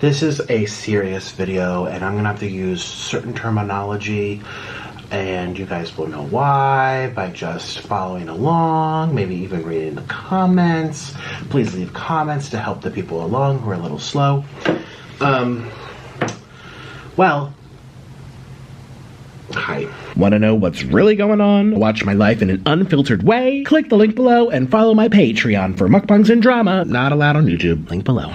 This is a serious video, and I'm gonna have to use certain terminology, and you guys will know why by just following along, maybe even reading the comments. Please leave comments to help the people along who are a little slow. Well, hi. Want to know what's really going on? Watch my life in an unfiltered way? Click the link below and follow my Patreon for mukbangs and drama. Not allowed on YouTube. Link below.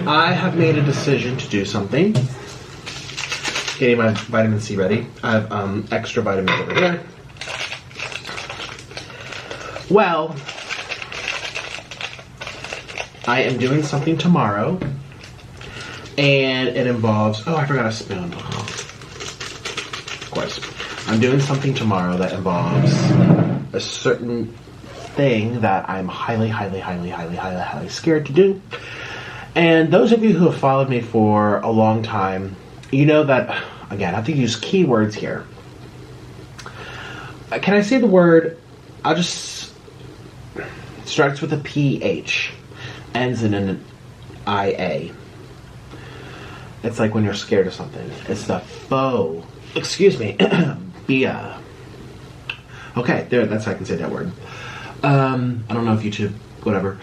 I have made a decision to do something. Getting my vitamin C ready. I have extra vitamins over here. Well, I am doing something tomorrow, and it involves, oh, I forgot a spoon. Of course. I'm doing something tomorrow that involves a certain thing that I'm highly scared to do. And those of you who have followed me for a long time, you know that, again, I have to use keywords here. Can I say the word? I'll just, starts with a PH, ends in an IA. It's like when you're scared of something. It's the faux, excuse me, BIA. Okay, there, that's how I can say that word. I don't know if YouTube, whatever.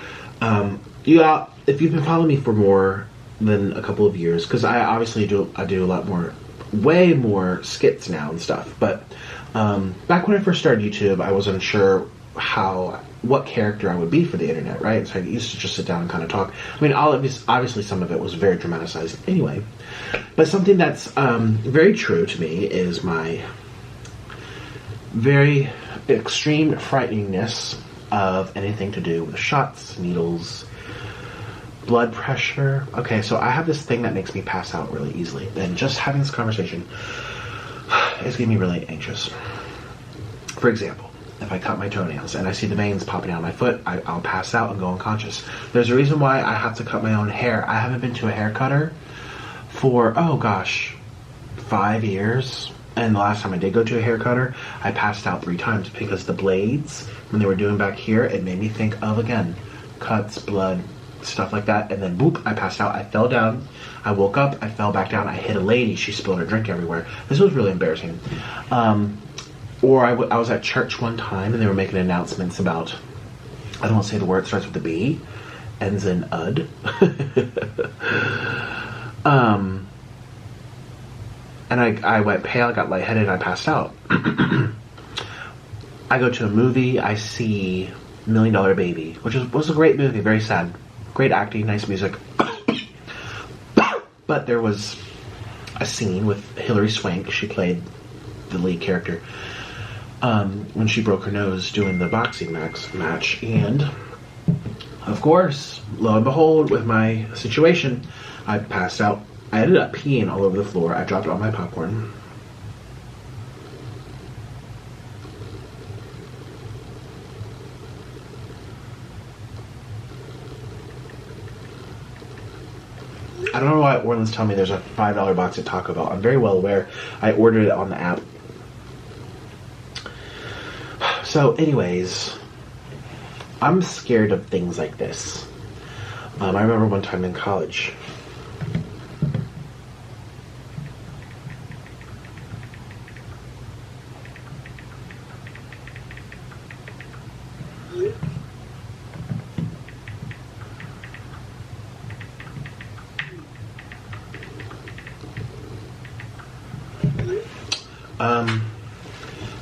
If you've been following me for more than a couple of years, because I obviously do a lot more, way more skits now and stuff, but back when I first started YouTube, I wasn't sure what character I would be for the internet, right? So I used to just sit down and kind of talk. I mean, obviously some of it was very dramatized anyway, but something that's very true to me is my very extreme frighteningness of anything to do with shots, needles, blood pressure. Okay, so I have this thing that makes me pass out really easily, and just having this conversation is getting me really anxious. For example, if I cut my toenails and I see the veins popping out of my foot, I'll pass out and go unconscious. There's a reason why I have to cut my own hair. I haven't been to a hair cutter for, oh gosh, 5 years. And the last time I did go to a hair cutter, I passed out 3 times because the blades, when they were doing back here, it made me think of, again, cuts, blood, stuff like that. And then boop, I passed out. I fell down. I woke up. I fell back down. I hit a lady. She spilled her drink everywhere. This was really embarrassing. Or I was at church one time and they were making announcements about, I don't want to say the word, starts with a B, ends in ud. And I went pale, I got lightheaded, and I passed out. I go to a movie, I see $1 Million Baby, which was a great movie, very sad. Great acting, nice music. But there was a scene with Hilary Swank, she played the lead character, when she broke her nose doing the boxing match, and of course, lo and behold, with my situation, I passed out. I ended up peeing all over the floor. I dropped all my popcorn. I don't know why Orlan's telling me there's a $5 box at Taco Bell. I'm very well aware. I ordered it on the app. So anyways, I'm scared of things like this. I remember one time in college,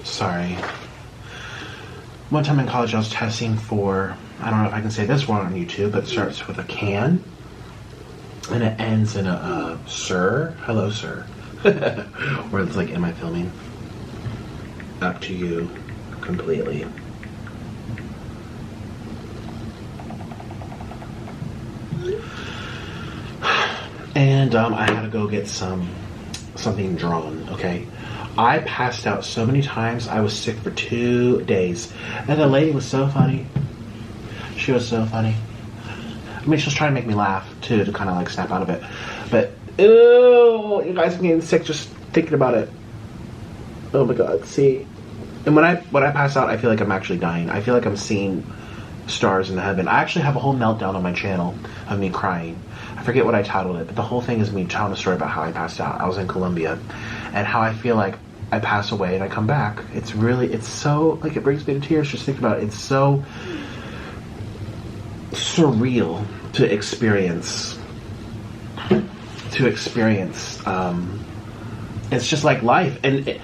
sorry. One time in college I was testing for, I don't know if I can say this one on YouTube, but it starts with a can and it ends in a sir, hello sir. Or it's like, am I filming? Up to you completely. And I had to go get something drawn, okay? I passed out so many times, I was sick for 2 days. And the lady was so funny. She was so funny. I mean, she was trying to make me laugh, too, to kind of like snap out of it. But, ew, you guys are getting sick just thinking about it. Oh my god, see? And when I pass out, I feel like I'm actually dying. I feel like I'm seeing stars in heaven. I actually have a whole meltdown on my channel of me crying. I forget what I titled it, but the whole thing is me telling a story about how I passed out. I was in Colombia, and how I feel like I pass away and I come back. It's so, like, it brings me to tears just thinking about it. It's so surreal to experience. It's just like life. And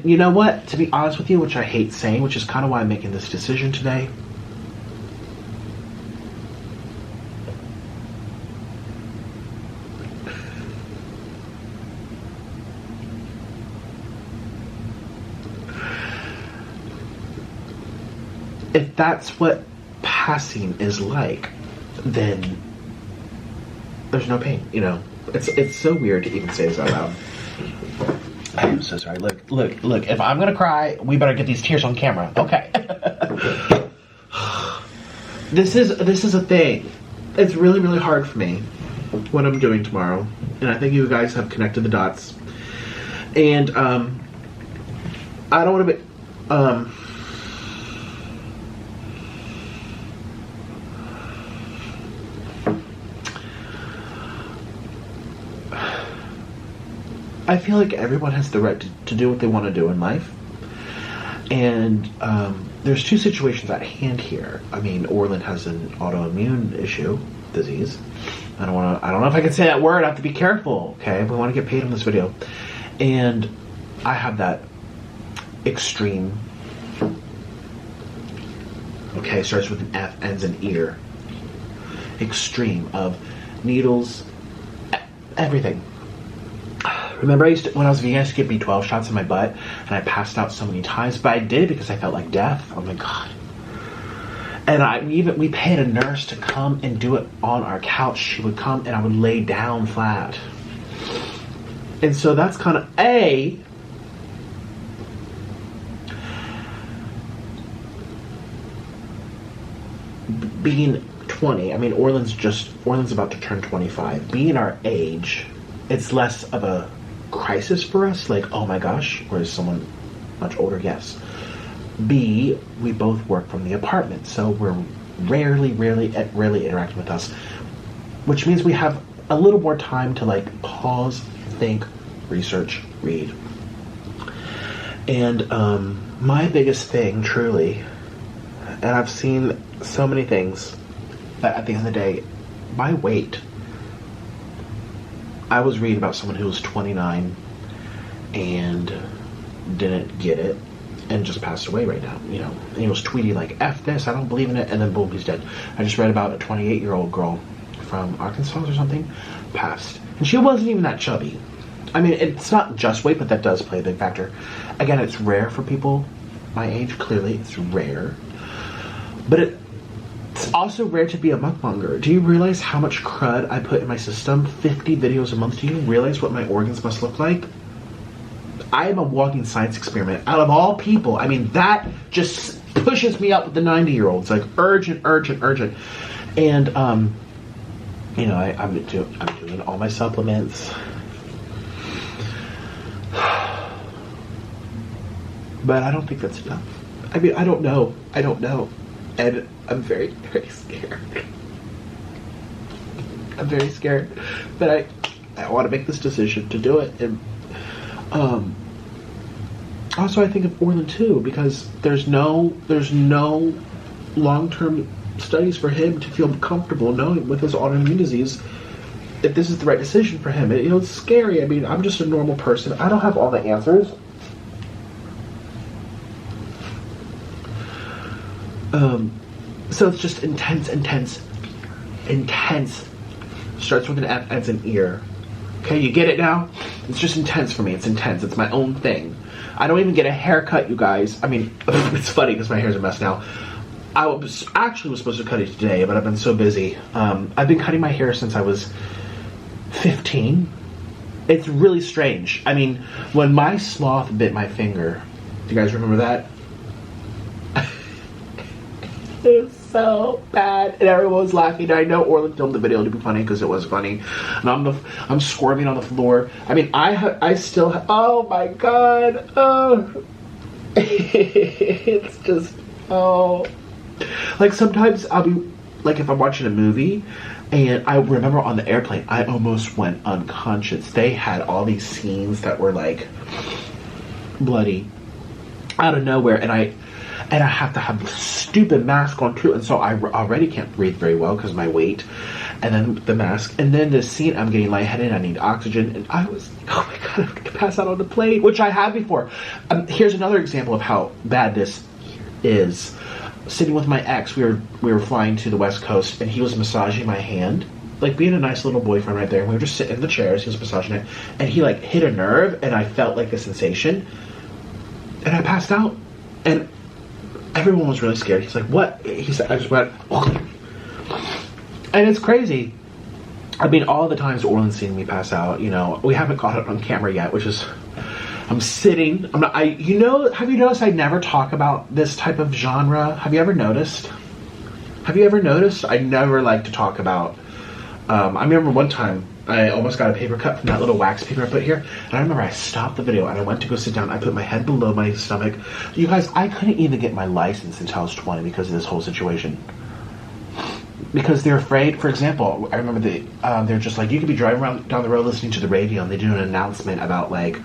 you know what? To be honest with you, which I hate saying, which is kind of why I'm making this decision today. If that's what passing is like, then there's no pain, you know. It's so weird to even say this out loud. I'm so sorry. Look. If I'm gonna cry, we better get these tears on camera. Okay. This is a thing. It's really, really hard for me what I'm doing tomorrow, and I think you guys have connected the dots. And I don't want to be. I feel like everyone has the right to do what they want to do in life. And there's two situations at hand here. I mean, Orlan has an autoimmune disease. I don't know if I can say that word. I have to be careful, okay? We want to get paid on this video. And I have that extreme, okay, starts with an F, ends in ear. Extreme of needles, everything. Remember, when I was vegan, I used to get B12 shots in my butt, and I passed out so many times, but I did it because I felt like death. Oh my God. And we paid a nurse to come and do it on our couch. She would come and I would lay down flat. And so that's kind of being 20. I mean, Orlan's about to turn 25. Being our age, it's less of a crisis for us, like, oh my gosh, whereas someone much older, yes. B, we both work from the apartment, so we're rarely interacting with us, which means we have a little more time to, like, pause, think, research, read. And my biggest thing, truly, and I've seen so many things, that at the end of the day, my weight. I was reading about someone who was 29 and didn't get it and just passed away right now, you know. And he was tweeting like, F this, I don't believe in it, and then boom, he's dead. I just read about a 28-year-old girl from Arkansas or something, passed. And she wasn't even that chubby. I mean, it's not just weight, but that does play a big factor. Again, it's rare for people my age, clearly, it's rare. But it's also rare to be a mukbanger. Do you realize how much crud I put in my system? 50 videos a month. Do you realize what my organs must look like? I am a walking science experiment. Out of all people, I mean, that just pushes me up with the 90-year-olds. Like, urgent. And, you know, I'm doing all my supplements. But I don't think that's enough. I mean, I don't know. And I'm very, very scared. I'm very scared. But I want to make this decision to do it. And also I think of Orlan too, because there's no long-term studies for him to feel comfortable knowing with his autoimmune disease if this is the right decision for him. You know, it's scary. I mean, I'm just a normal person. I don't have all the answers. So it's just intense. Starts with an F, ends in ear. Okay, you get it now? It's just intense for me. It's intense. It's my own thing. I don't even get a haircut, you guys. I mean, it's funny because my hair's a mess now. I was supposed to cut it today, but I've been so busy. I've been cutting my hair since I was 15. It's really strange. I mean, when my sloth bit my finger, do you guys remember that? It was so bad, and everyone was laughing. I know Orlan filmed the video to be funny because it was funny, and I'm squirming on the floor. I mean, I still have, oh my god, oh, it's just, oh, Like sometimes I'll be, like if I'm watching a movie, and I remember on the airplane, I almost went unconscious. They had all these scenes that were like bloody out of nowhere, and I have to have the stupid mask on too, and so I already can't breathe very well because of my weight, and then the mask, and then the scene, I'm getting lightheaded, I need oxygen, and I was, oh my god, I'm gonna pass out on the plane, which I have before. Here's another example of how bad this is. Sitting with my ex, we were flying to the West Coast, and he was massaging my hand, like being a nice little boyfriend right there, and we were just sitting in the chairs, he was massaging it, and he like hit a nerve, and I felt like a sensation, and I passed out, and everyone was really scared. He's like, what? He said, I just went, oh. And it's crazy. I mean, all the times Orlan's seen me pass out, you know, we haven't caught it on camera yet, which is, I'm sitting, you know, have you noticed I never talk about this type of genre? Have you ever noticed? I never like to talk about, I remember one time, I almost got a paper cut from that little wax paper I put here, and I remember I stopped the video and I went to go sit down. I put my head below my stomach. You guys, I couldn't even get my license until I was 20 because of this whole situation. Because they're afraid. For example, I remember they're just like, you could be driving around down the road listening to the radio, and they do an announcement about like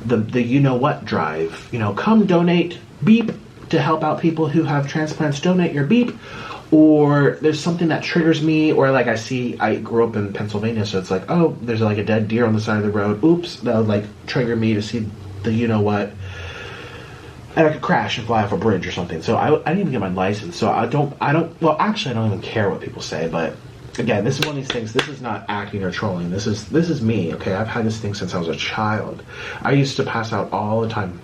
the you know what drive. You know, come donate beep to help out people who have transplants. Donate your beep. Or there's something that triggers me, or like I grew up in Pennsylvania, so it's like, oh, there's like a dead deer on the side of the road. Oops, that would like trigger me to see the you know what. And I could crash and fly off a bridge or something. So I didn't even get my license. So well, actually I don't even care what people say, but again, this is one of these things, this is not acting or trolling. This is me, okay? I've had this thing since I was a child. I used to pass out all the time.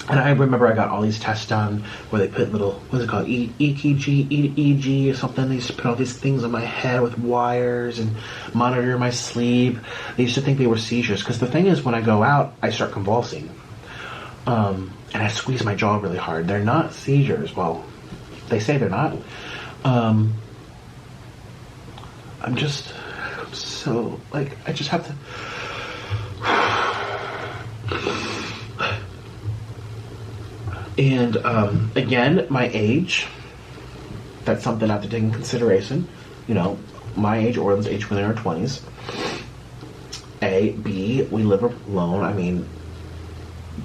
And I remember I got all these tests done where they put little, what is it called, EKG or something. They used to put all these things on my head with wires and monitor my sleep. They used to think they were seizures. Because the thing is, when I go out, I start convulsing. And I squeeze my jaw really hard. They're not seizures. Well, they say they're not. I'm so, like, I just have to... And again, my age, that's something I have to take in consideration. You know, my age, Orlan's age, we're in our 20s. A, B, we live alone. I mean,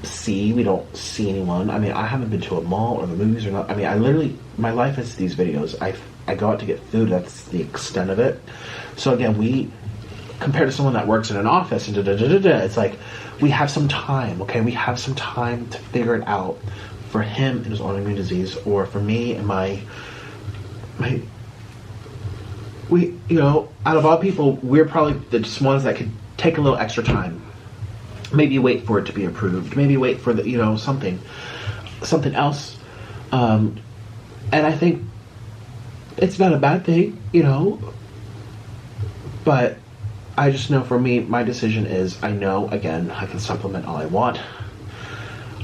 C, we don't see anyone. I mean, I haven't been to a mall or the movies or not. I mean, I literally, my life is these videos. I go out to get food. That's the extent of it. So again, we, compared to someone that works in an office and it's like, we have some time, okay? We have some time to figure it out. For him and his autoimmune disease, or for me and we, you know, out of all people, we're probably the ones that could take a little extra time. Maybe wait for it to be approved. Maybe wait for the, you know, something else. And I think it's not a bad thing, you know. But I just know for me, my decision is, I know, again, I can supplement all I want.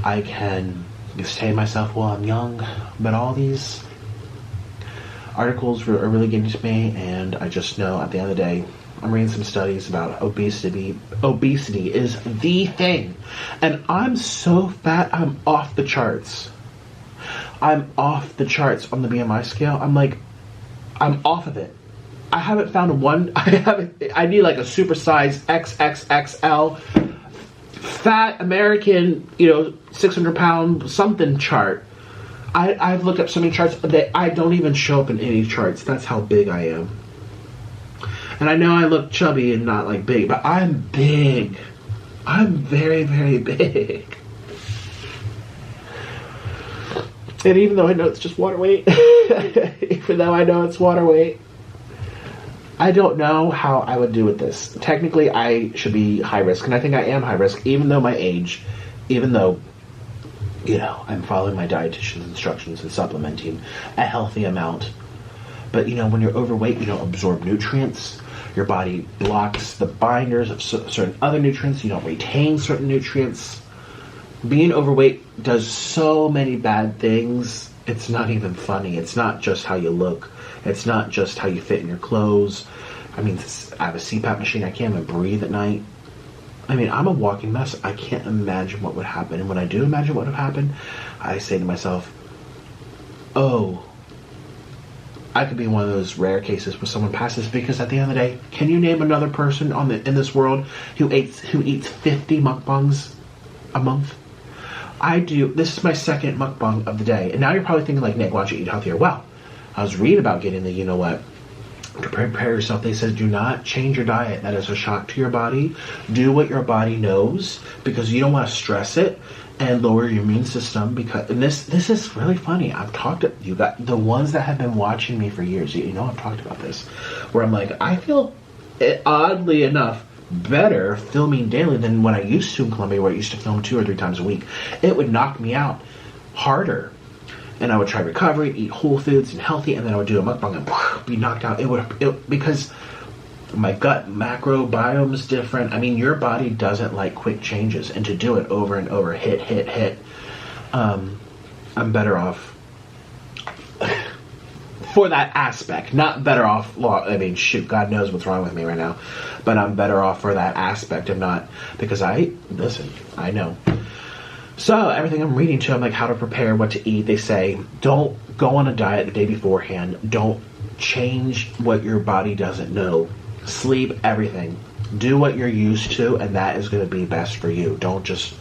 I can sustain myself while I'm young, but all these articles are really getting to me, and I just know at the end of the day, I'm reading some studies about obesity. Obesity is the thing, and I'm so fat, I'm off the charts. I'm off the charts on the BMI scale. I'm off of it. I haven't found one. I need like a supersized XXXL fat American, you know, 600 pound something chart. I've looked up so many charts that I don't even show up in any charts. That's how big I am. And I know I look chubby and not like big, but I'm big. I'm very, very big. And even though I know it's just water weight, even though I know it's water weight, I don't know how I would do with this. Technically, I should be high risk, and I think I am high risk, even though my age, even though, you know, I'm following my dietitian's instructions and supplementing a healthy amount. But, you know, when you're overweight, you don't absorb nutrients. Your body blocks the binders of certain other nutrients. You don't retain certain nutrients. Being overweight does so many bad things. It's not even funny. It's not just how you look. It's not just how you fit in your clothes. I mean, I have a CPAP machine. I can't even breathe at night. I mean, I'm a walking mess. I can't imagine what would happen. And when I do imagine what would happen, I say to myself, oh, I could be one of those rare cases where someone passes, because at the end of the day, can you name another person in this world who eats 50 mukbangs a month? I do. This is my second mukbang of the day. And now you're probably thinking like, Nick, why don't you eat healthier? Well, I was reading about getting the, you know what, to prepare yourself. They said, do not change your diet. That is a shock to your body. Do what your body knows, because you don't want to stress it and lower your immune system. Because, and this is really funny. I've talked to you got the ones that have been watching me for years. You know, I've talked about this, where I'm like, I feel it, oddly enough, better filming daily than when I used to in Colombia, where I used to film 2 or 3 times a week. It would knock me out harder. And I would try recovery, eat whole foods and healthy, and then I would do a mukbang and be knocked out. Because my gut macrobiome is different. I mean, your body doesn't like quick changes, and to do it over and over, hit, I'm better off for that aspect. Not better off. I mean, shoot, God knows what's wrong with me right now, but I'm better off for that aspect of not, because I know. So everything I'm reading to, I'm like, how to prepare, what to eat. They say, don't go on a diet the day beforehand. Don't change what your body doesn't know. Sleep, everything. Do what you're used to, and that is going to be best for you. Don't just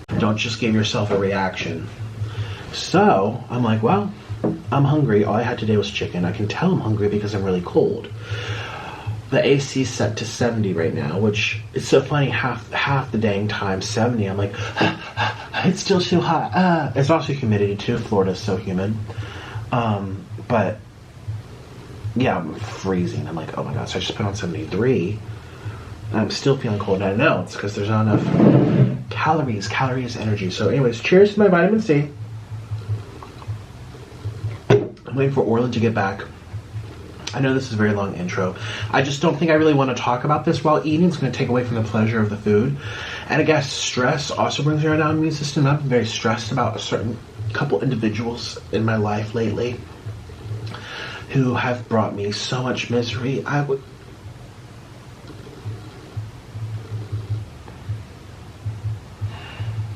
give yourself a reaction. So I'm like, well, I'm hungry. All I had today was chicken. I can tell I'm hungry because I'm really cold. The AC is set to 70 right now, which is so funny. Half the dang time 70. I'm like, it's still too hot. It's also humidity too. Florida's so humid. But yeah, I'm freezing. I'm like, oh my god. So I just put on 73. And I'm still feeling cold. And I know it's because there's not enough calories. Calories, energy. So anyways, cheers to my vitamin C. I'm waiting for Orlan to get back. I know this is a very long intro. I just don't think I really want to talk about this while eating. It's going to take away from the pleasure of the food. And I guess stress also brings down the immune system. I've been very stressed about a certain couple individuals in my life lately who have brought me so much misery.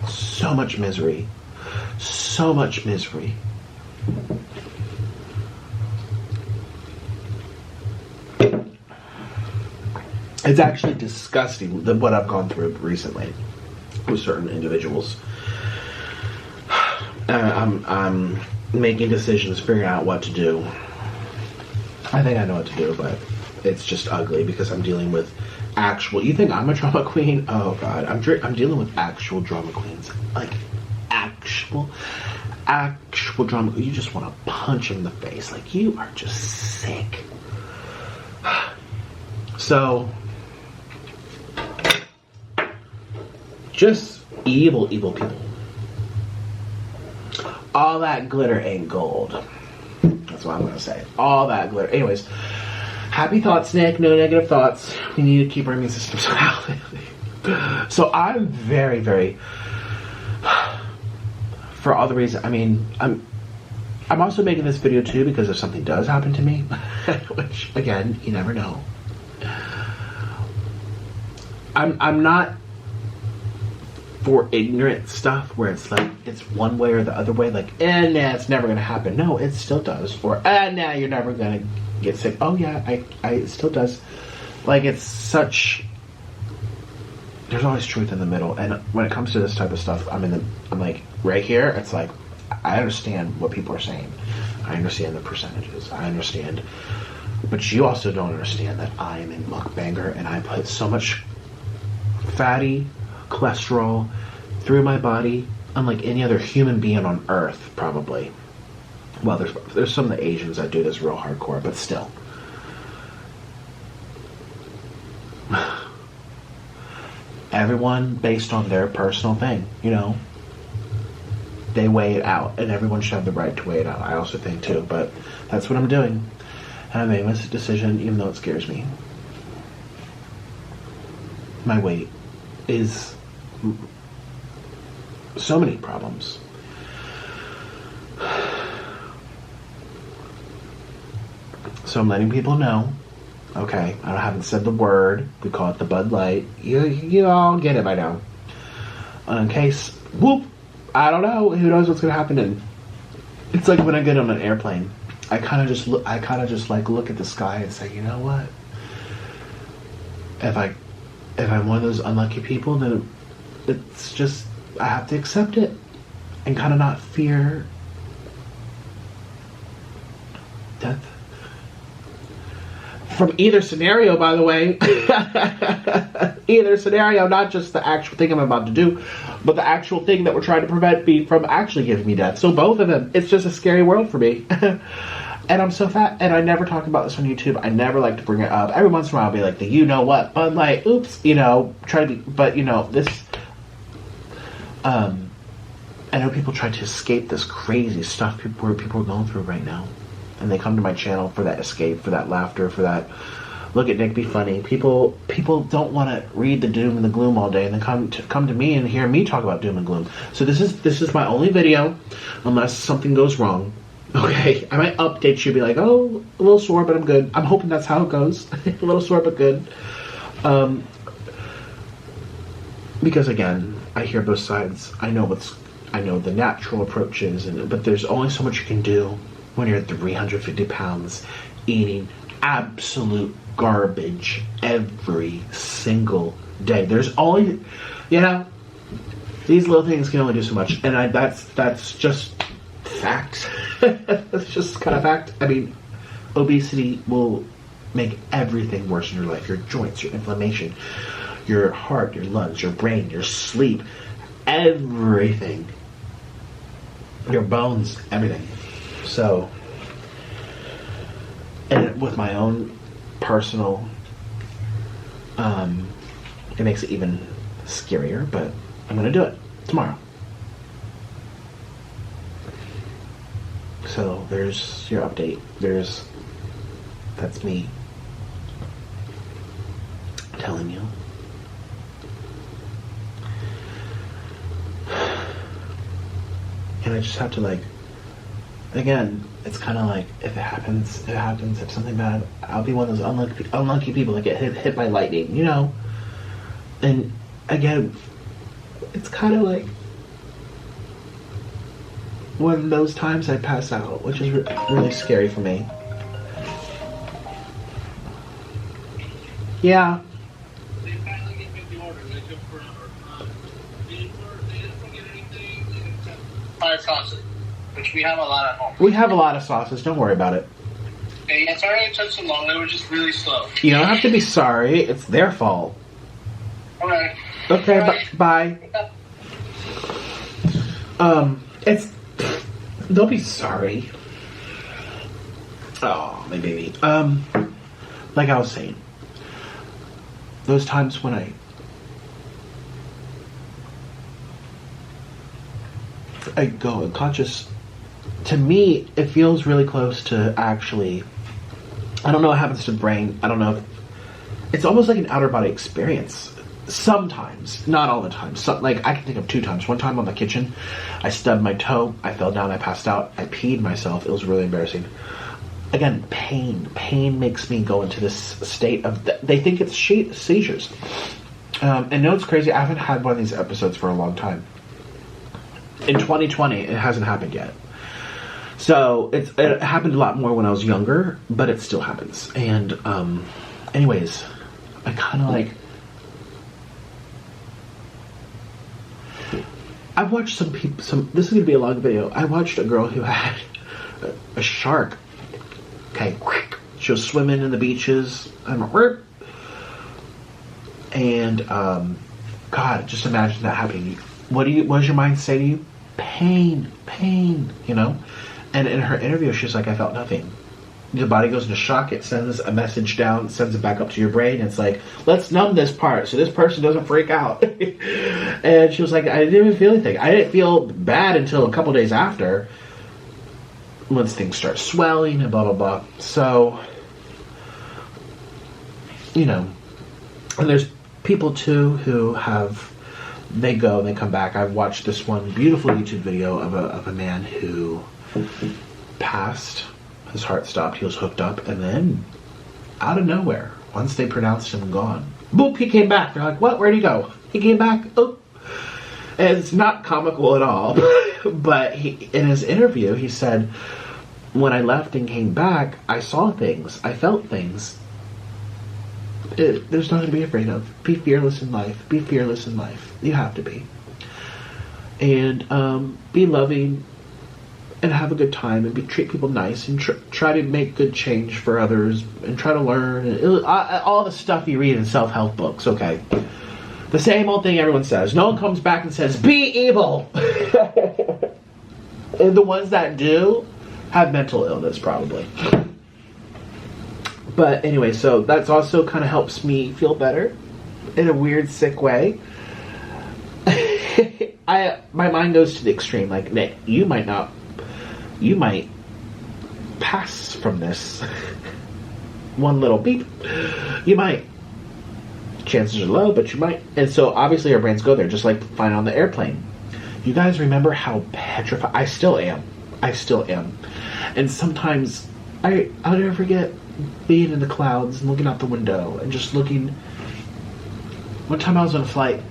So much misery. So much misery. It's actually disgusting what I've gone through recently with certain individuals. I'm making decisions, figuring out what to do. I think I know what to do, but it's just ugly because I'm dealing with actual. You think I'm a drama queen? Oh God, I'm dealing with actual drama queens, like actual drama. You just want to punch in the face, like you are just sick. So. Just evil people. All that glitter ain't gold. That's what I'm going to say. All that glitter. Anyways, happy thoughts, Nick. No negative thoughts. We need to keep our immune systems healthy. So I'm very, very, for all the reasons, I mean, I'm also making this video too because if something does happen to me, which, again, you never know. I'm not for ignorant stuff where it's like it's one way or the other way, like nah, it's never gonna happen. No, it still does. Or nah, you're never gonna get sick. Oh yeah, it still does. Like it's such. There's always truth in the middle, and when it comes to this type of stuff, I'm like right here. It's like I understand what people are saying. I understand the percentages. I understand, but you also don't understand that I am a mukbanger and I put so much fatty cholesterol through my body unlike any other human being on earth, probably. Well, there's some of the Asians that do this real hardcore, but still. Everyone based on their personal thing, you know. They weigh it out, and everyone should have the right to weigh it out. I also think too, but that's what I'm doing. And I made this decision, even though it scares me. My weight is so many problems. So I'm letting people know. Okay, I haven't said the word. We call it the Bud Light. You all get it by now. In case, whoop, I don't know. Who knows what's going to happen? And it's like when I get on an airplane. I kind of just like look at the sky and say, you know what? If I'm one of those unlucky people, then it's just, I have to accept it and kind of not fear death. From either scenario, by the way. Either scenario, not just the actual thing I'm about to do, but the actual thing that we're trying to prevent me from actually giving me death. So both of them. It's just a scary world for me. And I'm so fat, and I never talk about this on YouTube. I never like to bring it up. Every once in a while I'll be like, the you know what, but like, oops, you know, try to be, but you know, this, I know people try to escape this crazy stuff people are going through right now. And they come to my channel for that escape, for that laughter, for that, look at Nick be funny. People don't want to read the doom and the gloom all day, and then come to me and hear me talk about doom and gloom. So this is my only video, unless something goes wrong. Okay, I might update you, be like, oh, a little sore, but I'm good. I'm hoping that's how it goes. A little sore, but good. Because again, I hear both sides. I know the natural approaches, but there's only so much you can do when you're 350 pounds, eating absolute garbage every single day. There's only, you know, these little things can only do so much, and that's just fact. That's just kind of fact. I mean, obesity will make everything worse in your life. Your joints, your inflammation, your heart, your lungs, your brain, your sleep, everything. Your bones, everything. So, and with my own personal, it makes it even scarier, but I'm going to do it tomorrow. So there's your update. That's me telling you. And I just have to, like, again, it's kind of like, if it happens, it happens. If something bad, I'll be one of those unlucky people that get hit by lightning, you know? And again, it's kind of like one of those times I pass out, which is really scary for me. Yeah. They finally gave me the order. They took forever. They didn't get anything except fire sausage, which we have a lot at home. We have a lot of sauces. Don't worry about it. Hey, yeah, sorry it took so long. They were just really slow. You don't have to be sorry. It's their fault. Alright. Okay, Alright. bye. Don't be sorry. Oh, my baby. Like I was saying, those times when I go unconscious, to me, it feels really close to actually, I don't know what happens to the brain. I don't know if, it's almost like an outer body experience. Sometimes, not all the time. Like, I can think of 2 times. One time on the kitchen, I stubbed my toe, I fell down, I passed out, I peed myself. It was really embarrassing. Again, pain. Pain makes me go into this state of, they think it's seizures. And no, it's crazy, I haven't had one of these episodes for a long time. In 2020, it hasn't happened yet. So, it happened a lot more when I was younger, but it still happens. And, anyways, I kind of like, I've watched some people, this is going to be a long video. I watched a girl who had a shark. Okay, she was swimming in the beaches. And, God, just imagine that happening. What does your mind say to you? Pain, you know? And in her interview, she's like, I felt nothing. The body goes into shock, it sends a message down, sends it back up to your brain. It's like, let's numb this part so this person doesn't freak out. And she was like, I didn't even feel anything. I didn't feel bad until a couple days after, once things start swelling and blah, blah, blah. So, you know, and there's people too who they go and they come back. I've watched this one beautiful YouTube video of a man who passed. His heart stopped, he was hooked up, and then, out of nowhere, once they pronounced him gone, boop, he came back. They're like, what? Where'd he go? He came back. Oh. And it's not comical at all, but in his interview, he said, when I left and came back, I saw things. I felt things. There's nothing to be afraid of. Be fearless in life. Be fearless in life. You have to be. And be loving and have a good time and treat people nice and try to make good change for others and try to learn. And all the stuff you read in self-help books, okay? The same old thing everyone says. No one comes back and says, be evil. And the ones that do have mental illness, probably. But anyway, so that's also kind of helps me feel better in a weird, sick way. My mind goes to the extreme. Like, Nick, you might pass from this. One little beep. You might. Chances are low, but you might. And so obviously our brains go there, just like flying on the airplane. You guys remember how petrified I still am. And sometimes I'll never forget being in the clouds and looking out the window and just looking. One time I was on a flight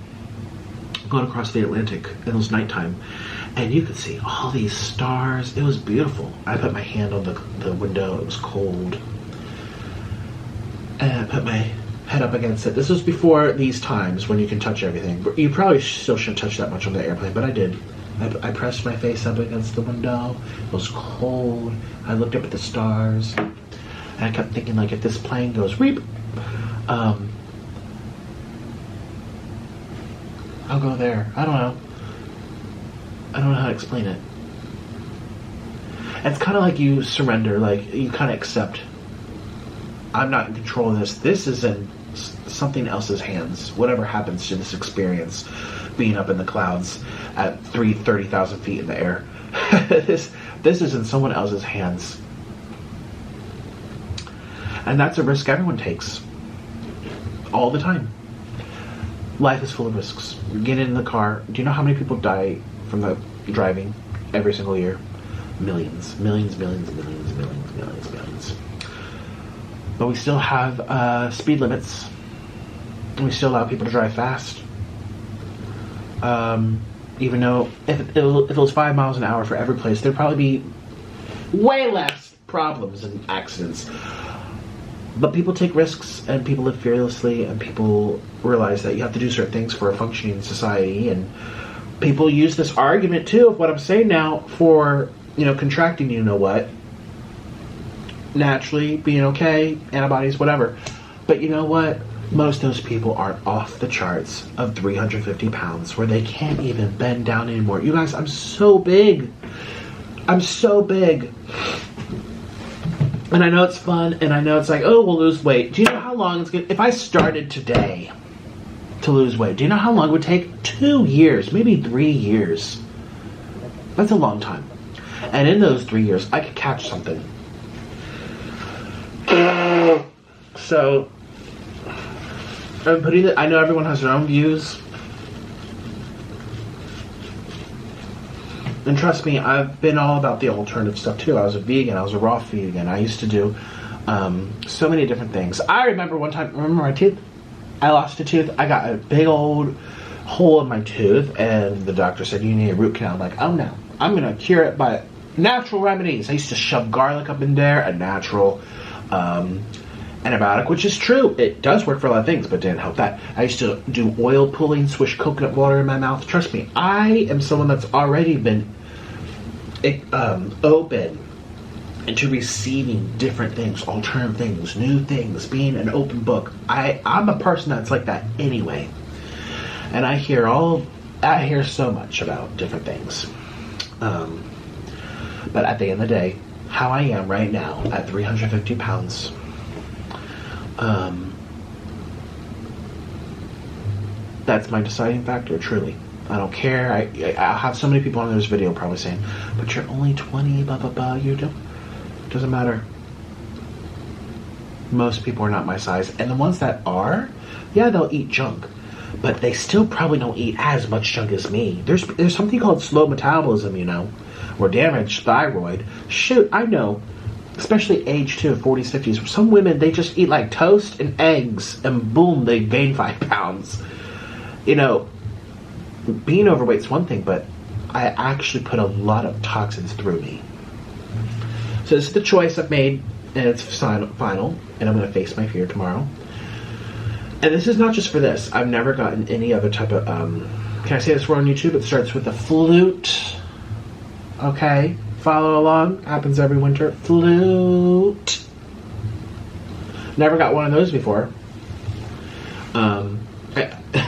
going across the Atlantic and it was nighttime and you could see all these stars. It was beautiful. I put my hand on the window. It was cold. And I put my head up against it. This was before these times when you can touch everything. You probably still shouldn't touch that much on the airplane, but I did. I pressed my face up against the window. It was cold. I looked up at the stars. And I kept thinking, like, if this plane goes reap, I'll go there. I don't know. I don't know how to explain it. It's kind of like you surrender. Like, you kind of accept. I'm not in control of this. This is in something else's hands. Whatever happens to this experience, being up in the clouds at 30,000 feet in the air, this is in someone else's hands. And that's a risk everyone takes. All the time. Life is full of risks. Get in the car. Do you know how many people die from the driving every single year? Millions. Millions. But we still have speed limits. And we still allow people to drive fast. Even though if it was 5 miles an hour for every place, there'd probably be way less problems and accidents. But people take risks and people live fearlessly and people realize that you have to do certain things for a functioning society. And people use this argument too of what I'm saying now for, contracting, naturally, being okay, antibodies, whatever. But you know what? Most of those people are off the charts of 350 pounds where they can't even bend down anymore. You guys, I'm so big. And I know it's fun, and I know it's like, oh, we'll lose weight. Do you know how long it's going to... If I started today to lose weight, do you know how long it would take? 2 years, maybe 3 years. That's a long time. And in those 3 years, I could catch something. So, I'm putting it... I know everyone has their own views. And trust me, I've been all about the alternative stuff too. I was a vegan. I was a raw vegan. I used to do so many different things. I remember one time, remember my teeth? I lost a tooth. I got a big old hole in my tooth, and the doctor said, you need a root canal. I'm like, oh no. I'm going to cure it by natural remedies. I used to shove garlic up in there, a natural antibiotic, which is true. It does work for a lot of things, but didn't help that. I used to do oil pulling, swish coconut water in my mouth. Trust me, I am someone that's already been open into receiving different things, alternative things, new things, being an open book. I'm a person that's like that anyway. And I hear so much about different things. But at the end of the day, how I am right now at 350 pounds, that's my deciding factor, truly. I don't care. I'll have so many people on this video probably saying, but you're only 20, blah, blah, blah. You don't. Doesn't matter. Most people are not my size. And the ones that are, yeah, they'll eat junk. But they still probably don't eat as much junk as me. There's something called slow metabolism, or damaged thyroid. Shoot, I know. Especially age 2, 40s, 50s. Some women, they just eat like toast and eggs, and boom, they gain 5 pounds. Being overweight's one thing, but I actually put a lot of toxins through me. So this is the choice I've made, and it's final, and I'm going to face my fear tomorrow. And this is not just for this. I've never gotten any other type of, can I say this word on YouTube? It starts with a flute. Okay, follow along. Happens every winter. Flute. Never got one of those before.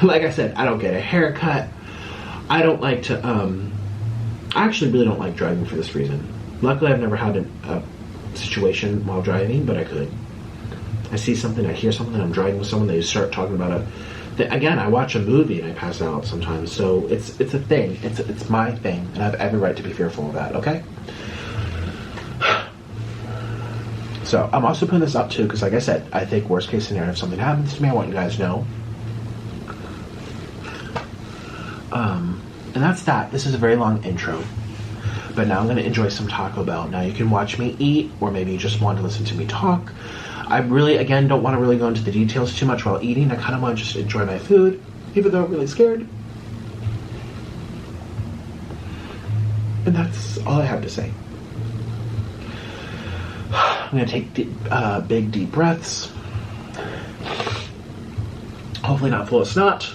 Like I said, I don't get a haircut. I don't like to, I actually really don't like driving for this reason. Luckily, I've never had a situation while driving, but I could. I see something, I hear something, I'm driving with someone, they start talking about it. Again, I watch a movie and I pass out sometimes, so it's a thing. It's my thing, and I have every right to be fearful of that, okay? So, I'm also putting this up too, because like I said, I think worst case scenario, if something happens to me, I want you guys to know. And that's that. This is a very long intro. But now I'm going to enjoy some Taco Bell. Now you can watch me eat, or maybe you just want to listen to me talk. I really, again, don't want to really go into the details too much while eating. I kind of want to just enjoy my food, even though I'm really scared. And that's all I have to say. I'm going to take big, deep breaths. Hopefully not full of snot.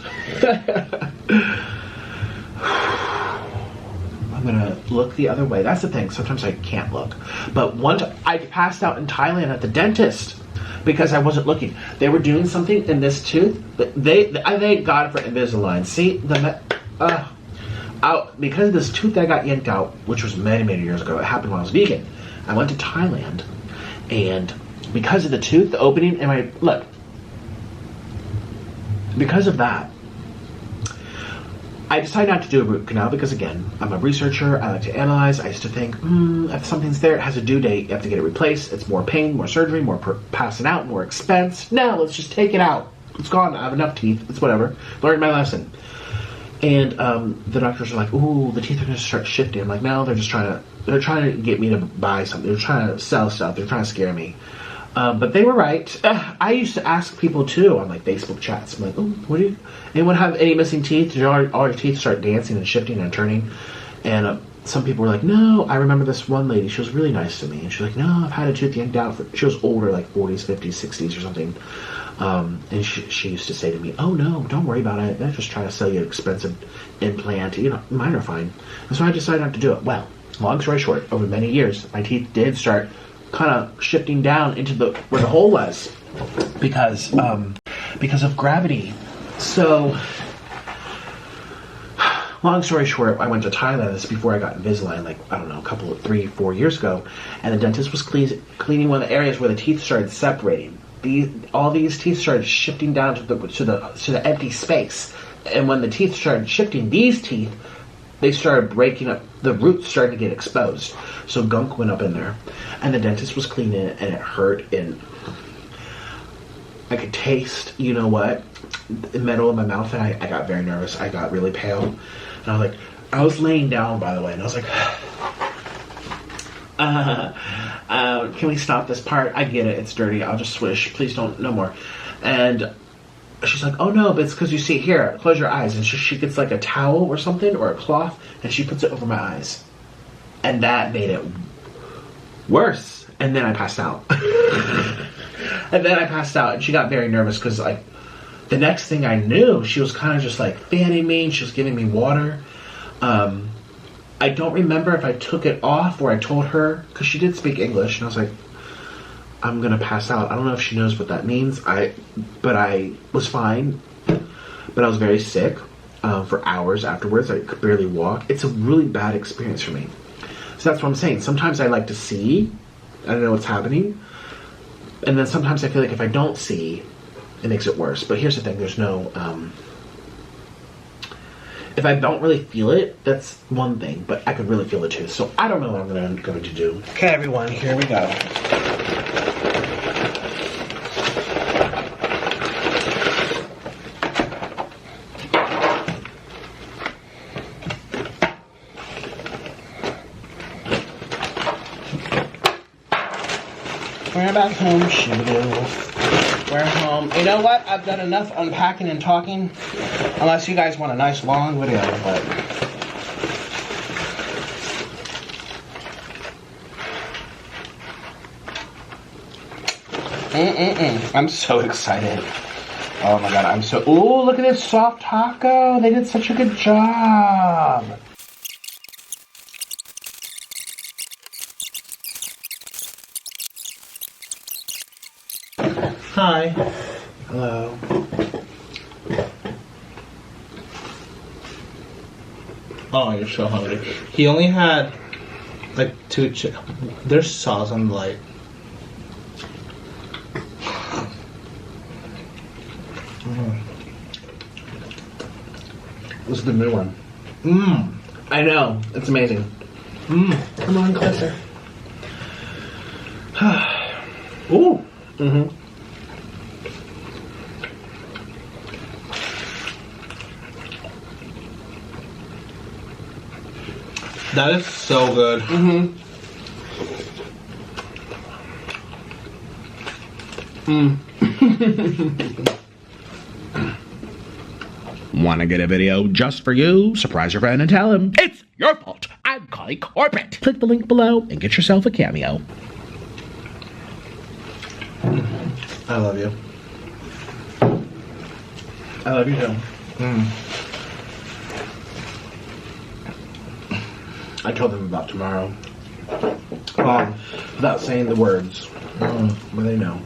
I'm gonna look the other way. That's the thing. Sometimes I can't look. But once I passed out in Thailand at the dentist because I wasn't looking. They were doing something in this tooth. I thank God for Invisalign. See out because of this tooth that I got yanked out, which was many, many years ago. It happened when I was vegan. I went to Thailand, and because of the tooth, the opening, and because of that, I decided not to do a root canal because, again, I'm a researcher. I like to analyze. I used to think, if something's there, it has a due date. You have to get it replaced. It's more pain, more surgery, more passing out, more expense. No, let's just take it out. It's gone. I have enough teeth. It's whatever. Learned my lesson. And the doctors are like, ooh, the teeth are going to start shifting. I'm like, no, they're trying to get me to buy something. They're trying to sell stuff. They're trying to scare me. But they were right. I used to ask people too on like Facebook chats. I'm like, oh, anyone have any missing teeth? Did all your teeth start dancing and shifting and turning? And some people were like, no. I remember this one lady. She was really nice to me. And she was like, no, I've had a tooth yanked out. She was older, like 40s, 50s, 60s or something. And she used to say to me, oh no, don't worry about it. They're just trying to sell you an expensive implant. Mine are fine. And so I decided not to do it. Well, long story short, over many years, my teeth did start kind of shifting down into where the hole was because of gravity. So long story short, I went to Thailand. This is before I got Invisalign, like, I don't know, 3-4 years ago, and the dentist was cleaning one of the areas where the teeth started separating. All these teeth started shifting down to the empty space, and when the teeth started shifting, these teeth, they started breaking up. The roots started to get exposed. So gunk went up in there. And the dentist was cleaning it, and it hurt. And I could taste, the metal in my mouth. And I got very nervous. I got really pale. And I was laying down, by the way. And I was like, can we stop this part? I get it. It's dirty. I'll just swish. Please don't. No more. And she's like, oh no, but it's because you see here, close your eyes. And she gets like a towel or something, or a cloth, and she puts it over my eyes. And that made it worse. And then I passed out. And she got very nervous because the next thing I knew, she was kind of just like fanning me, and she was giving me water. I don't remember if I took it off or I told her, because she did speak English, and I was like, I'm gonna pass out. I don't know if she knows what that means. But I was fine. But I was very sick for hours afterwards. I could barely walk. It's a really bad experience for me. So that's what I'm saying. Sometimes I like to see. I don't know what's happening. And then sometimes I feel like if I don't see, it makes it worse. But here's the thing. There's no... if I don't really feel it, that's one thing. But I could really feel it too. So I don't know what I'm going to do. Okay, everyone. Here we go. We're back home, We're home. You know what? I've done enough unpacking and talking. Unless you guys want a nice long video, but... I'm so excited. Oh my god, I'm so... Ooh, look at this soft taco. They did such a good job. Hi. Hello. Oh, you're so hungry. He only had like 2 There's sauce on the light. This is the new one. Mmm. I know. It's amazing. Come on, closer. Ooh. Mm-hmm. That is so good. Mm-hmm. Want to get a video just for you? Surprise your friend and tell him it's your fault. I'm calling corporate. Click the link below and get yourself a cameo. I love you. I love you too. I told them about tomorrow. Without saying the words. But they know.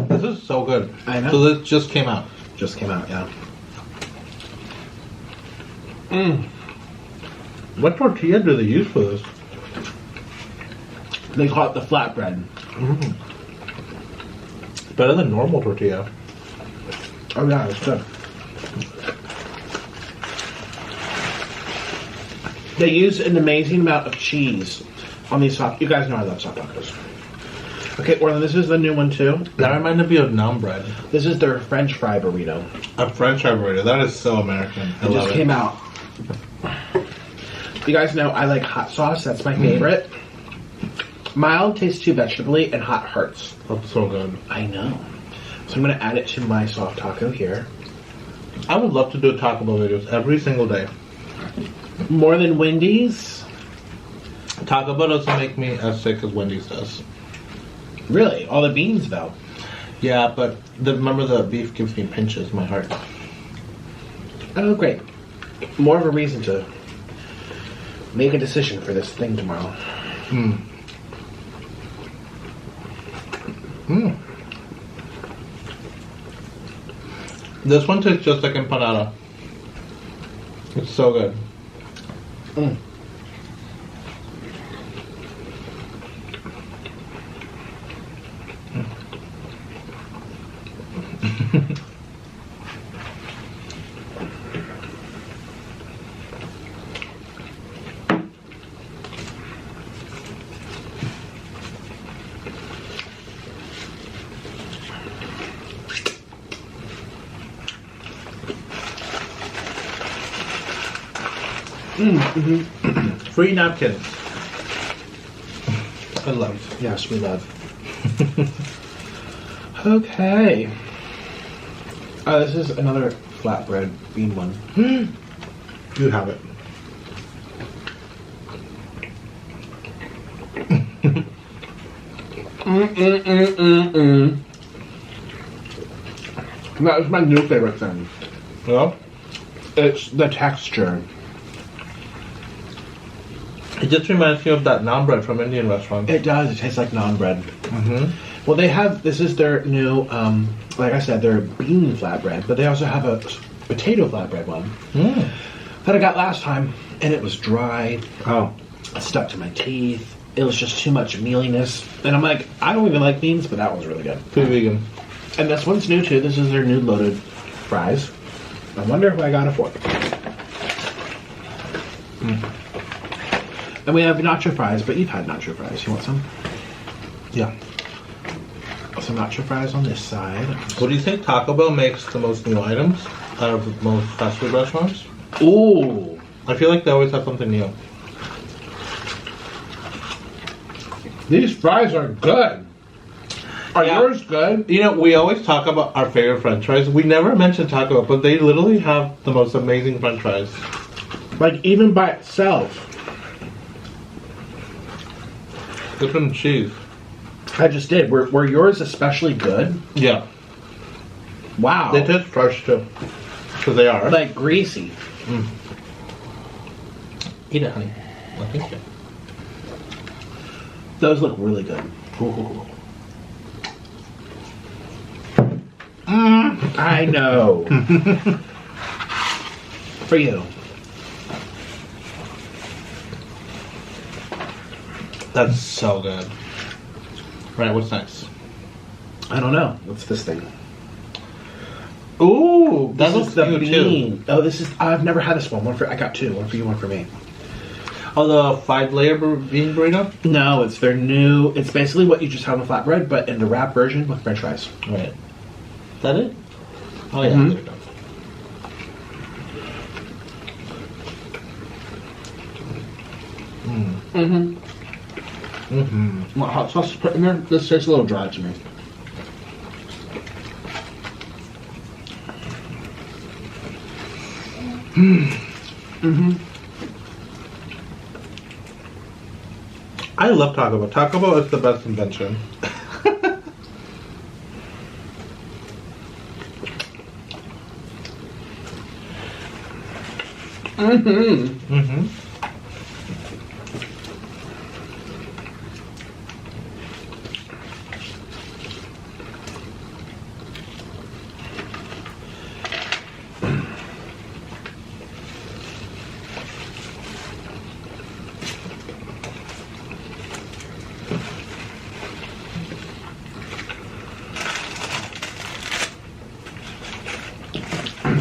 This is so good. I know. So this just came out. Just came out, yeah. What tortilla do they use for this? They call it the flatbread. Better than normal tortilla. Oh yeah, it's good. They use an amazing amount of cheese on these soft... You guys know I love soft tacos. Okay, Orlan, this is the new one too. That reminded me of naan bread. This is their French fry burrito. A French fry burrito. That is so American. It just came out. You guys know I like hot sauce. That's my favorite. Mild tastes too vegetably and hot hurts. That's so good. I know. So I'm going to add it to my soft taco here. I would love to do Taco Bell videos every single day. More than Wendy's? Taco Bell doesn't make me as sick as Wendy's does. Really? All the beans though. Yeah, but remember the beef gives me pinches in my heart. Oh, great. More of a reason to make a decision for this thing tomorrow. This one tastes just like empanada. It's so good. Free napkins. I love. Yes, we love. Okay. This is another flatbread bean one. You have it. That is my new favorite thing. Yeah? It's the texture. It just reminds me of that naan bread from Indian restaurants. It does. It tastes like naan bread. Well, they have, this is their new, like I said, their bean flatbread, but they also have a potato flatbread one that I got last time, and it was dry. It stuck to my teeth. It was just too much mealiness. And I'm like, I don't even like beans, but that one's really good. Too vegan. And this one's new too. This is their new loaded fries. I wonder if I got a fork. And we have nacho fries, but you've had nacho fries. You want some? Yeah. Some nacho fries on this side. What do you think Taco Bell makes the most new items out of most fast food restaurants? Ooh. I feel like they always have something new. These fries are good. Are Yeah. yours good? You know, we always talk about our favorite French fries. We never mention Taco Bell, but they literally have the most amazing French fries. Like, even by itself. Dip in cheese. I just did. Were yours especially good? Yeah. Wow. They taste fresh too. Because they are. Like greasy. Eat it, honey. I think so. Those look really good. Ooh. I know. For you. That's so good. Right, what's next? I don't know. What's this thing? Ooh, that This looks is the good bean. too. Oh, this is. I've never had this one. I got two. One for you, one for me. Oh, the 5-layer bean burrito? No, it's their new. It's basically what you just have on the flatbread, but in the wrap version with French fries. Right. Is that it? Oh, yeah. Mhm. There we go. What hot sauce to put in there? This tastes a little dry to me. I love Taco Bell. Taco Bell is the best invention.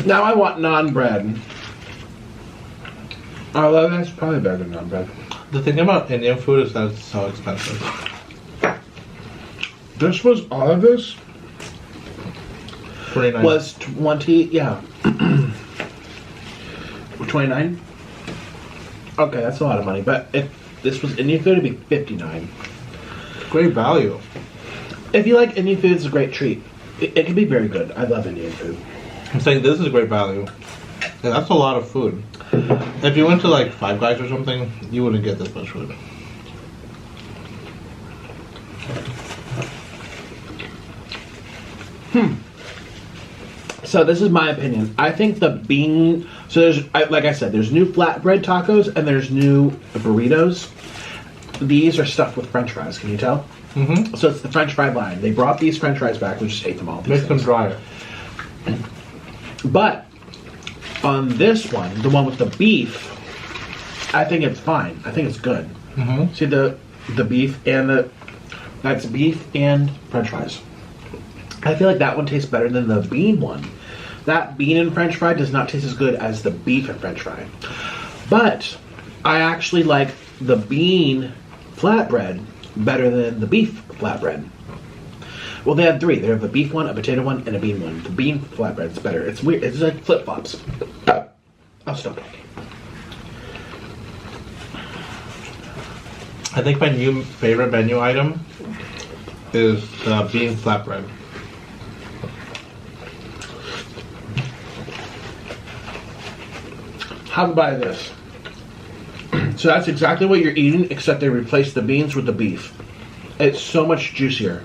Now I want naan bread. Although that's probably better than naan bread. The thing about Indian food is that it's so expensive. This was all of this? 29. Was 20, yeah. 29? Okay, that's a lot of money. But if this was Indian food, it'd be 59. Great value. If you like Indian food, it's a great treat. It can be very good. I love Indian food. I'm saying this is great value. And that's a lot of food. If you went to like Five Guys or something, you wouldn't get this much food. So this is my opinion. I think the bean. So like I said, there's new flatbread tacos and there's new burritos. These are stuffed with French fries. Can you tell? Mm-hmm. So it's the French fry line. They brought these French fries back. We just ate them all. These Makes them things. drier. But on this one, the one with the beef, I think it's fine. I think it's good. Mm-hmm. See the beef and that's beef and French fries. I feel like that one tastes better than the bean one. That bean and French fry does not taste as good as the beef and French fry. But I actually like the bean flatbread better than the beef flatbread. Well, they have three. They have a beef one, a potato one, and a bean one. The bean flatbread's better. It's weird. It's like flip-flops. I'll stop. I think my new favorite menu item is the bean flatbread. How about this? So that's exactly what you're eating, except they replaced the beans with the beef. It's so much juicier.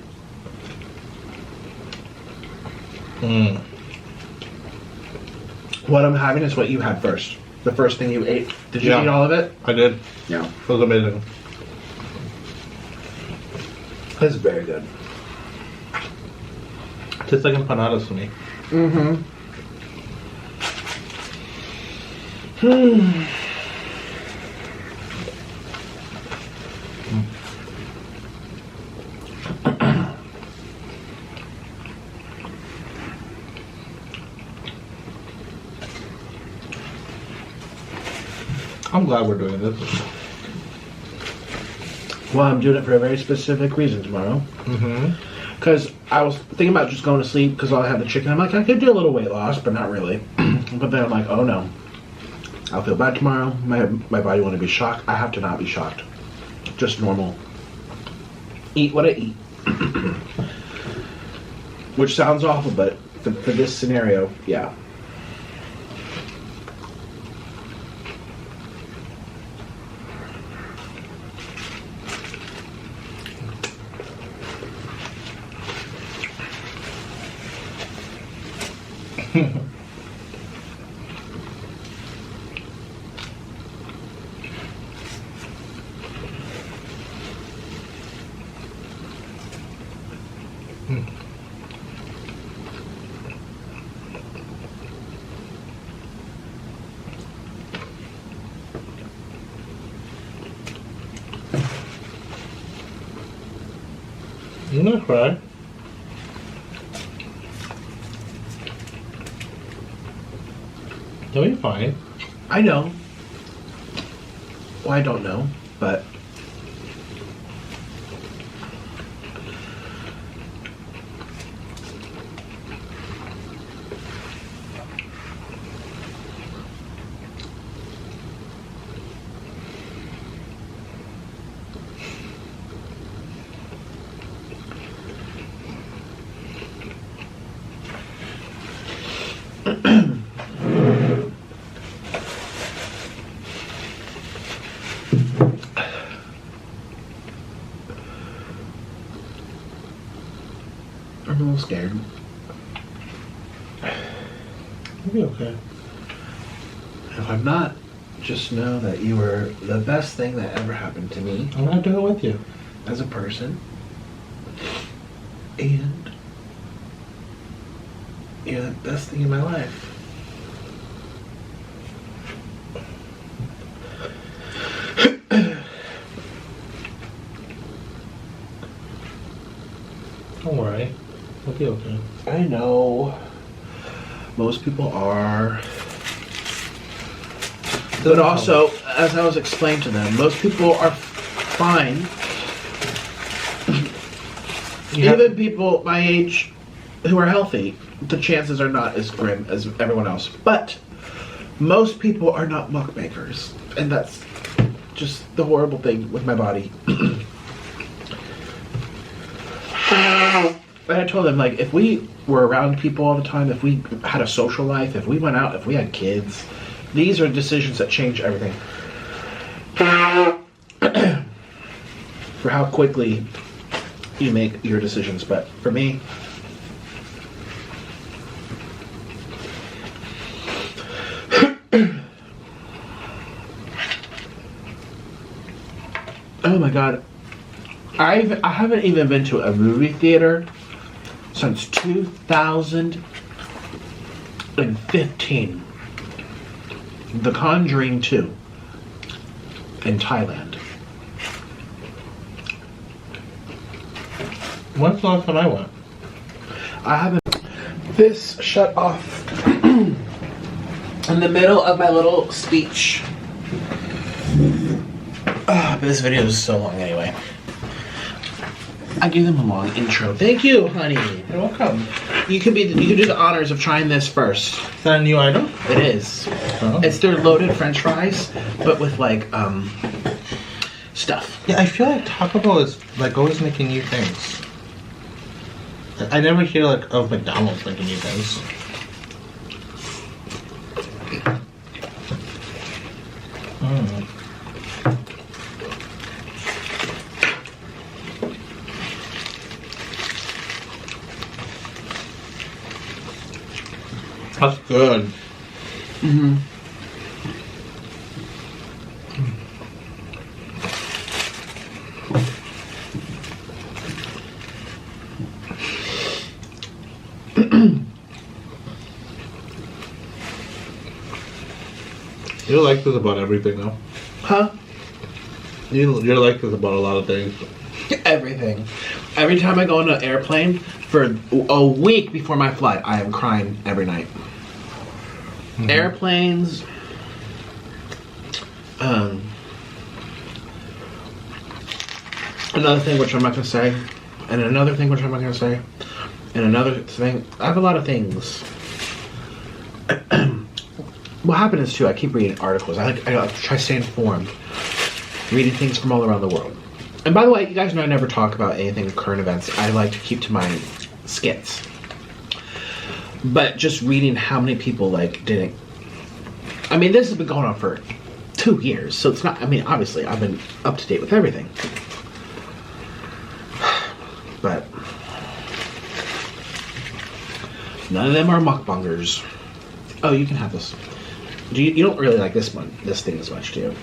What I'm having is what you had first. The first thing you ate. Did you Yeah. eat all of it? I did. Yeah. It was amazing. It's very good. Tastes like empanadas to me. I'm glad we're doing this. Well, I'm doing it for a very specific reason tomorrow. Mm-hmm. Because I was thinking about just going to sleep because I had the chicken. I'm like, I could do a little weight loss, but not really. But then I'm like, oh no. I'll feel bad tomorrow. My body want to be shocked. I have to not be shocked. Just normal. Eat what I eat. Which sounds awful, but for this scenario, yeah. You're not cry. You'll be fine. I know. Well, I don't know, but I'm a little scared. You'll be okay. If I'm not, just know that you were the best thing that ever happened to me I'm gonna do it with you. as a person. And you're the best thing in my life. Don't worry. You'll be okay. I know. Most people are. But also, as I was explained to them, most people are fine. Yeah. Even people my age who are healthy, the chances are not as grim as everyone else. But most people are not mukbangers. And that's just the horrible thing with my body. But I told them, like, if we were around people all the time, if we had a social life, if we went out, if we had kids, these are decisions that change everything. For how quickly you make your decisions. But for me, oh my god, I haven't even been to a movie theater since 2015. The Conjuring 2 in Thailand. When's the last time I went? I haven't. This shut off in the middle of my little speech. But this video is so long anyway. I gave them a long intro. Thank you, honey. You're welcome. You could do the honors of trying this first. Is that a new item? It is. Oh. It's their loaded French fries, but with like stuff. Yeah, I feel like Taco Bell is like always making new things. I never hear like of McDonald's making new things. Mm. That's good. Mm-hmm. You're like this about everything, though. Huh? You're like this about a lot of things. Everything. Every time I go on an airplane for a week before my flight, I am crying every night. Mm-hmm. Airplanes. Another thing which I'm not gonna say, and another thing which I'm not gonna say, and another thing. I have a lot of things. What happened is too, I keep reading articles. I try to stay informed, reading things from all around the world. And by the way, you guys know I never talk about anything current events. I like to keep to my skits. But just reading how many people like didn't. I mean, this has been going on for 2 years, so it's not. I mean, obviously, I've been up to date with everything, but none of them are mukbangers. Oh, you can have this. You don't really like this thing as much, do you?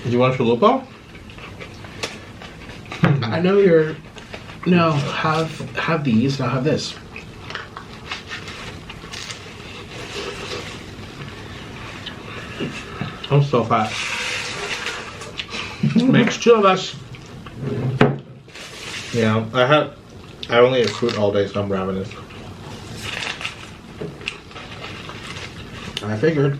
Do you want chalupa? I know you're. No, have these. And I'll have this. I'm so fat. Makes 2 of us. Yeah, I only ate fruit all day, so I'm ravenous. I figured.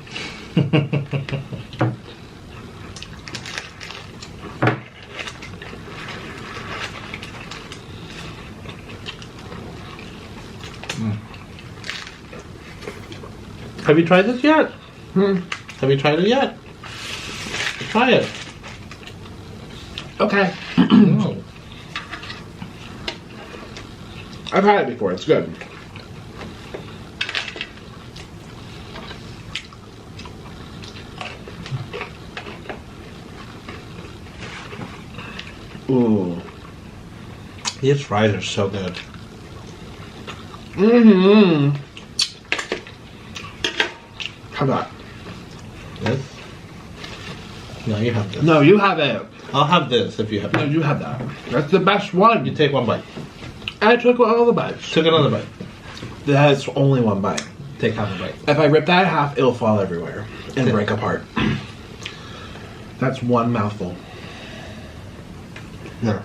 Have you tried this yet? Have you tried it yet? Try it. Okay. Mm. I've had it before. It's good. Ooh. These fries are so good. Mm-hmm. How about? This? No, you have this. No, you have it. I'll have this if you have No, it. you have that. That's the best one. You take one bite. I took all the bites. Took another bite. That's only one bite. Take half a bite. If I rip that in half, it'll fall everywhere and Yeah. break apart. That's one mouthful. Yeah.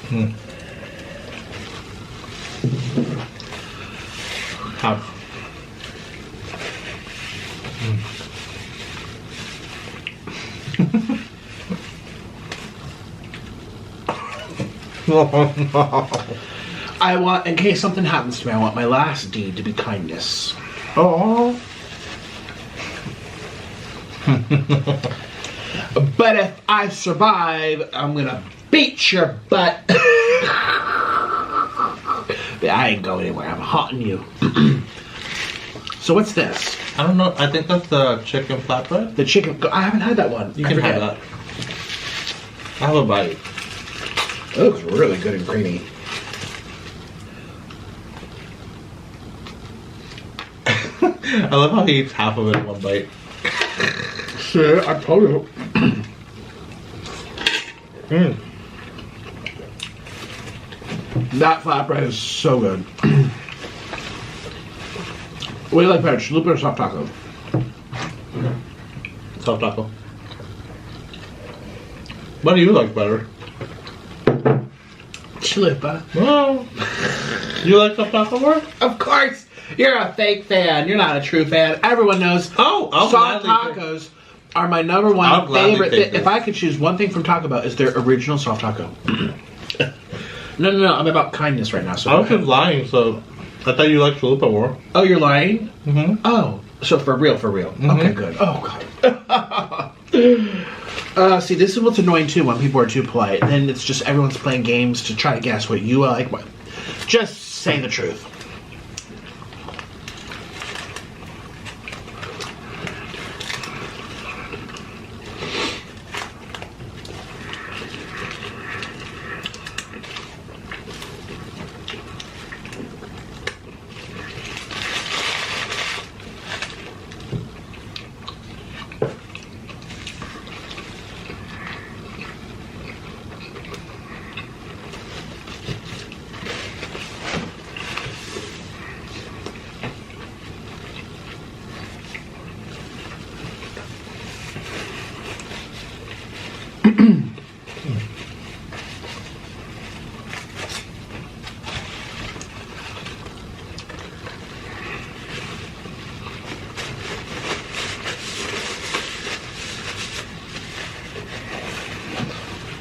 Hmm. Have. Oh, no. I want, in case something happens to me, I want my last deed to be kindness. Oh. But if I survive, I'm gonna beat your butt. But I ain't going anywhere. I'm haunting you. So what's this? I don't know. I think that's the chicken flatbread. The chicken. I haven't had that one. You I can forget. have that. Have a bite. It looks really good and creamy. I love how he eats half of it in one bite. Sure, I told you. Mm. That flatbread is so good. What do you like better, chalupa or soft taco? Soft taco. What do you like better? Chalupa. Well, you like soft taco more? Of course! You're a fake fan. You're not a true fan. Everyone knows Oh, I'll soft gladly tacos are my number I'll one gladly favorite. take this. If I could choose one thing from Taco Bell, is their original soft taco. No. I'm about kindness right now. So I was just lying, so I thought you liked chalupa more. oh, you're lying? Mm-hmm. Oh, so for real. Mhm. Okay, good. Oh, God. See, this is what's annoying too when people are too polite. Then it's just everyone's playing games to try to guess what you like. Just say the truth.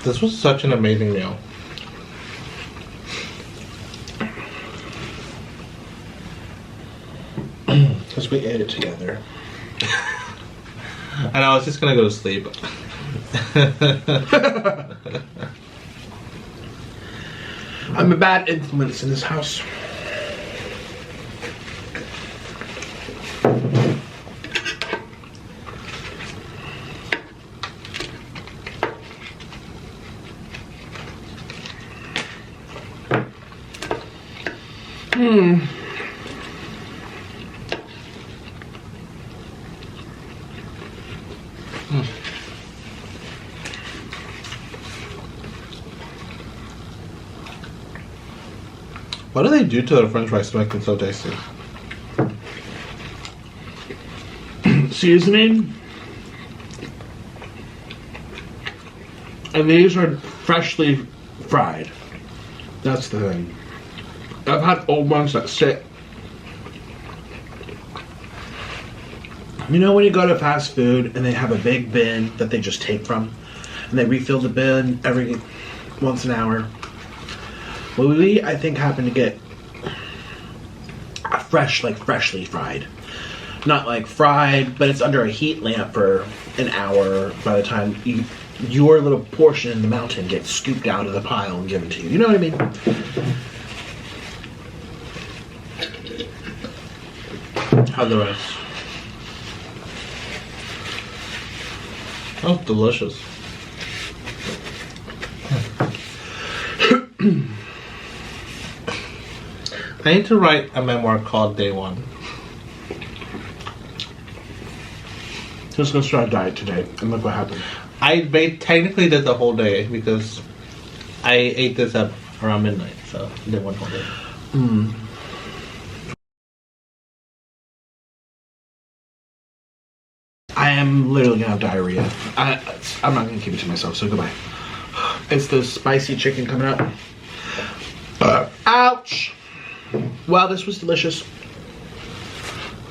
This was such an amazing meal. Because we ate it together. And I was just gonna go to sleep. I'm a bad influence in this house. What do they do to their french fries to make them so tasty? Seasoning. And these are freshly fried. That's the thing. I've had old ones that sit. You know when you go to fast food and they have a big bin that they just take from? And they refill the bin every once an hour? Well, we, I think, happen to get fresh, like freshly fried. Not like fried, but it's under a heat lamp for an hour by the time your little portion in the mountain gets scooped out of the pile and given to you. You know what I mean? How's the rest? Oh, delicious. I need to write a memoir called Day One. Just gonna start a diet today and look what happened. I technically did the whole day because I ate this at around midnight, so I did one whole day. I am literally gonna have diarrhea. I'm not gonna keep it to myself, so goodbye. It's the spicy chicken coming up. Ouch! Wow, this was delicious.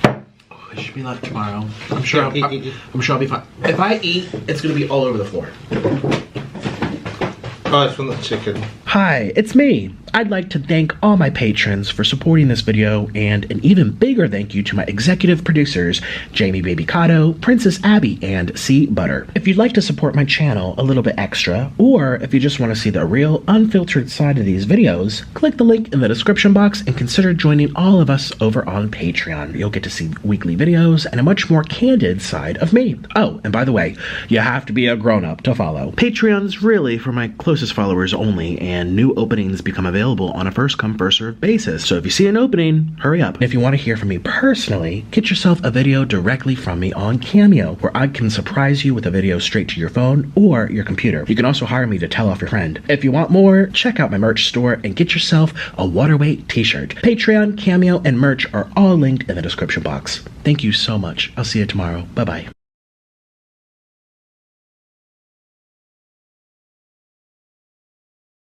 Oh, it should be like tomorrow. I'm sure I'll be fine. If I eat, it's gonna be all over the floor. Oh, it's from the chicken. Hi, it's me. I'd like to thank all my patrons for supporting this video, and an even bigger thank you to my executive producers, Jamie Babycado, Princess Abbie, and C Butter. If you'd like to support my channel a little bit extra, or if you just want to see the real, unfiltered side of these videos, click the link in the description box and consider joining all of us over on Patreon. You'll get to see weekly videos and a much more candid side of me. Oh, and by the way, you have to be a grown-up to follow. Patreon's really for my closest followers only, and new openings become available on a first-come, first-served basis. So if you see an opening, hurry up. And if you want to hear from me personally, get yourself a video directly from me on Cameo, where I can surprise you with a video straight to your phone or your computer. You can also hire me to tell off your friend. If you want more, check out my merch store and get yourself a Waterweight t-shirt. Patreon, Cameo, and merch are all linked in the description box. Thank you so much. I'll see you tomorrow. Bye-bye.